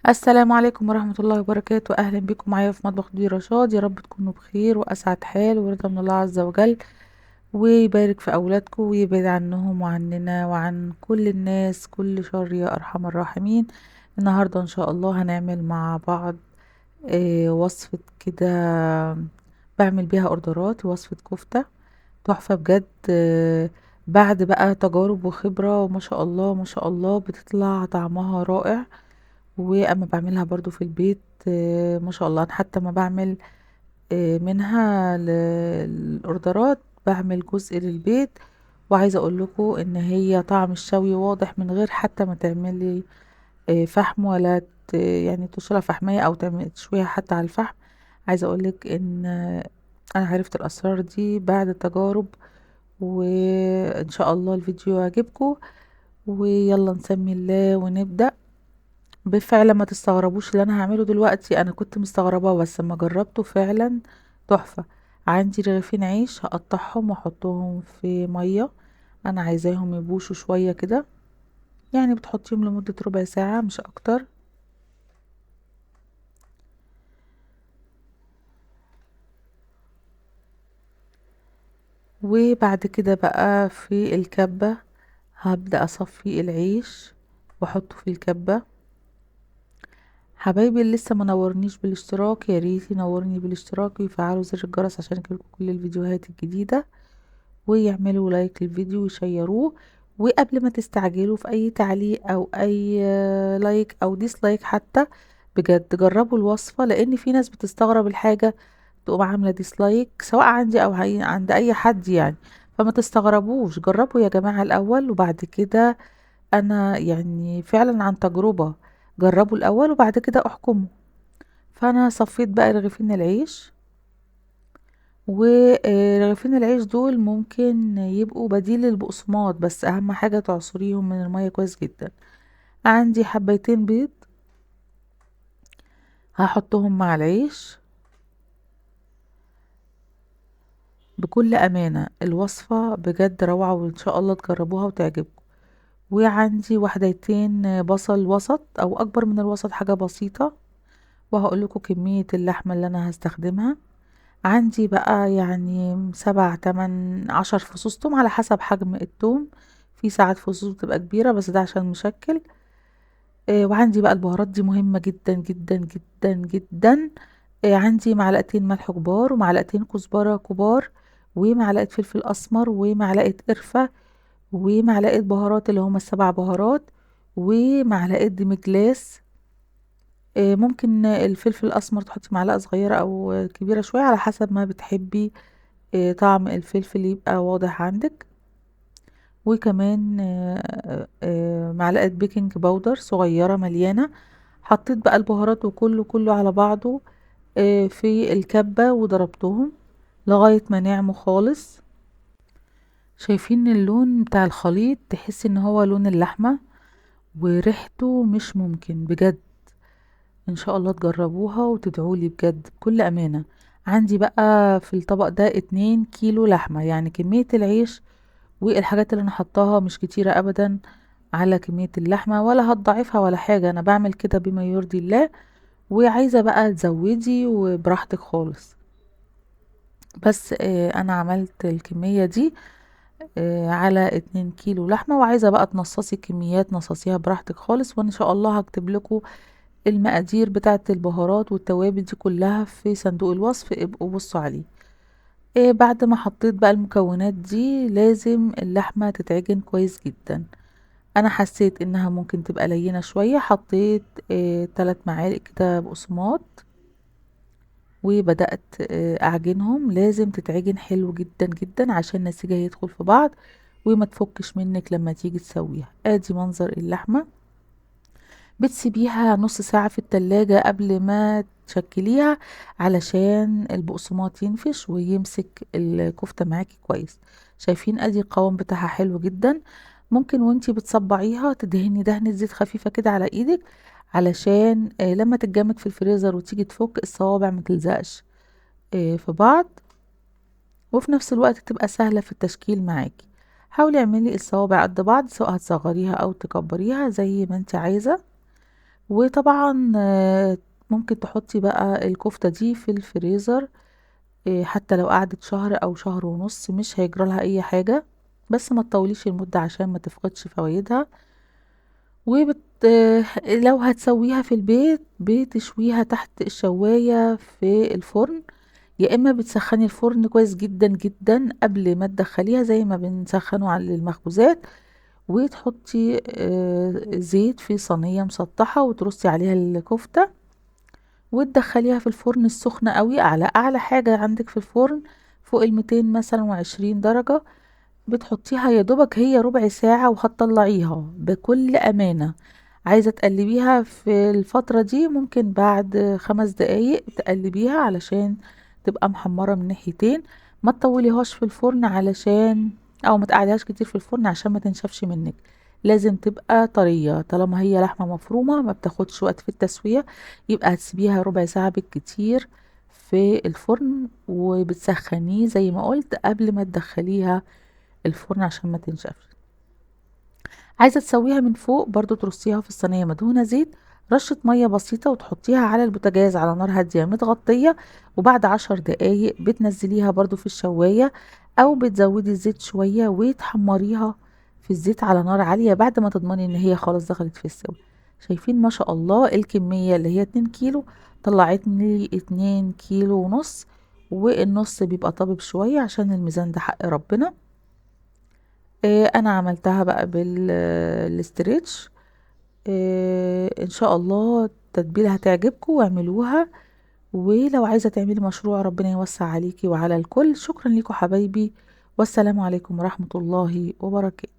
السلام عليكم ورحمة الله وبركاته. أهلا بكم معايا في مطبخ دي رشاد. يا رب تكونوا بخير وأسعد حال ورضا من الله عز وجل، ويبارك في أولادكم ويبعد عنهم وعننا وعن كل الناس كل شر يا أرحم الراحمين. النهاردة إن شاء الله هنعمل مع بعض وصفة كده، بعمل بيها أوردرات، وصفة كفتة تحفة بجد. بعد بقى تجارب وخبرة وما شاء الله ما شاء الله بتطلع طعمها رائع. واما بعملها برضو في البيت ما شاء الله، أنا حتى ما بعمل منها الاوردرات بعمل جزء للبيت. وعايزه اقول لكم ان هي طعم الشوي واضح من غير حتى ما تعملي فحم ولا يعني تشيلها فحمية او تعمل تشويها حتى على الفحم. عايزه اقول لك ان انا عرفت الاسرار دي بعد التجارب، وان شاء الله الفيديو يعجبكم. ويلا نسمي الله ونبدأ. بالفعل ما تستغربوش اللي انا هعمله دلوقتي، انا كنت مستغربة بس لما جربته فعلا تحفة. عندي رغيفين عيش هقطعهم واحطهم في مية، انا عايزاهم يبوشوا شوية كده، يعني بتحطيهم لمدة ربع ساعة مش اكتر. وبعد كده بقى في الكبة هبدأ اصفي العيش واحطه في الكبة. حبايبي اللي لسه منورنيش بالاشتراك يا ريت ينورني بالاشتراك ويفعلوا زر الجرس عشان يجيلكوا كل الفيديوهات الجديدة، ويعملوا لايك للفيديو ويشيروه. وقبل ما تستعجلوا في اي تعليق او اي لايك او ديسلايك حتى، بجد جربوا الوصفة، لان في ناس بتستغرب الحاجة تقوم عاملة ديسلايك سواء عندي او عند اي حد يعني. فما تستغربوش، جربوا يا جماعة الاول وبعد كده، انا يعني فعلا عن تجربة، جربوا الاول وبعد كده احكموا. فانا صفيت بقى رغيفين العيش، ورغيفين العيش دول ممكن يبقوا بديل للبقسماط، بس اهم حاجة تعصريهم من المية كويس جدا. عندي حبيتين بيض هحطهم مع العيش. بكل امانة الوصفة بجد روعة وان شاء الله تجربوها وتعجبكم. وعندي وحدتين بصل وسط او اكبر من الوسط، حاجة بسيطة. وهقول لكم كمية اللحمة اللي انا هستخدمها. عندي بقى يعني 7 8 10 فصوص توم على حسب حجم التوم، في ساعات فصوص بتبقى كبيرة بس ده عشان مشكل. وعندي بقى البهارات دي مهمة جدا جدا جدا جدا. عندي معلقتين ملح كبار ومعلقتين كزبرة كبار ومعلقة فلفل أسمر ومعلقة قرفة ومعلقة بهارات اللي هما ال7 بهارات ومعلقة ديمجلاس. ممكن الفلفل الأسمر تحطي معلقة صغيرة أو كبيرة شوية على حسب ما بتحبي طعم الفلفل يبقى واضح عندك. وكمان معلقة بيكنج باودر صغيرة مليانة. حطيت بقى البهارات وكله كله على بعضه في الكبة وضربتهم لغاية ما نعموا خالص. شايفين اللون بتاع الخليط، تحس ان هو لون اللحمة وريحته مش ممكن بجد. ان شاء الله تجربوها وتدعولي بجد بكل امانة. عندي بقى في الطبق ده 2 كيلو لحمة، يعني كمية العيش والحاجات اللي انا حطاها مش كتيرة ابدا على كمية اللحمة، ولا هتضعفها ولا حاجة، انا بعمل كده بما يرضي الله. وعايزة بقى تزودي وبراحتك خالص. بس انا عملت الكمية دي على 2 كيلو لحمة، وعايزة بقى تنصصي كميات نصصيها براحتك خالص. وان شاء الله هكتب لكم المقادير بتاعة البهارات والتوابل دي كلها في صندوق الوصف، ابقوا بصوا عليه. بعد ما حطيت بقى المكونات دي لازم اللحمة تتعجن كويس جدا. انا حسيت انها ممكن تبقى لينة شوية، حطيت 3 معالق كده بقسماط وبدأت اعجنهم. لازم تتعجن حلو جدا جدا عشان نسيجها يدخل في بعض وما تفكش منك لما تيجي تسويها. ادي منظر اللحمة. بتسيبيها نص ساعة في التلاجة قبل ما تشكليها علشان البقسماط ينفش ويمسك الكفتة معاكي كويس. شايفين ادي القوام بتاعها حلو جدا. ممكن وانتي بتصبعيها تدهني دهنة زيت خفيفة كده على ايدك علشان لما تتجمد في الفريزر وتيجي تفك الصوابع ما تلزقش في بعض، وفي نفس الوقت تبقى سهلة في التشكيل معاكي. حاولي اعملي الصوابع قد بعض، سواء هتصغريها او تكبريها زي ما انت عايزة. وطبعا ممكن تحطي بقى الكفتة دي في الفريزر، حتى لو قعدت شهر او شهر ونص مش هيجرالها اي حاجة، بس ما تطوليش المدة عشان ما تفقدش فوائدها. لو هتسويها في البيت بتشويها تحت الشواية في الفرن، يا اما بتسخني الفرن كويس جدا جدا قبل ما تدخليها زي ما بنسخنه على المخبوزات، وتحطي زيت في صينية مسطحة وترصي عليها الكفتة وتدخليها في الفرن السخنة قوي، على اعلى حاجة عندك في الفرن فوق 200 مثلا وعشرين درجة. بتحطيها يا دوبك هي ربع ساعة وهتطلعيها بكل أمانة. عايزة تقلبيها في الفترة دي ممكن بعد 5 دقايق تقلبيها علشان تبقى محمرة من ناحيتين. ما تطوليهاش في الفرن علشان او ما تقعديهاش كتير في الفرن عشان ما تنشفش منك. لازم تبقى طرية، طالما هي لحمة مفرومة ما بتاخدش وقت في التسوية، يبقى هتسيبيها ربع ساعة بالكتير في الفرن، وبتسخنيه زي ما قلت قبل ما تدخليها الفرن عشان ما تنشفش. عايزة تسويها من فوق برضو ترصيها في الصينية مدهونة زيت، رشة مية بسيطة وتحطيها على البوتاجاز على نار هادية متغطية، وبعد 10 دقايق بتنزليها برضو في الشواية، او بتزودي الزيت شوية وتحمريها في الزيت على نار عالية بعد ما تضمني ان هي خلاص دخلت في السوا. شايفين ما شاء الله الكمية اللي هي 2 كيلو طلعتني 2 كيلو ونص، والنص بيبقى طابب شوية عشان الميزان ده حق ربنا. انا عملتها بقى بالاستريتش. ان شاء الله التتبيله هتعجبكم واعملوها، ولو عايزه تعملي مشروع ربنا يوسع عليكي وعلى الكل. شكرا لكم حبايبي، والسلام عليكم ورحمه الله وبركاته.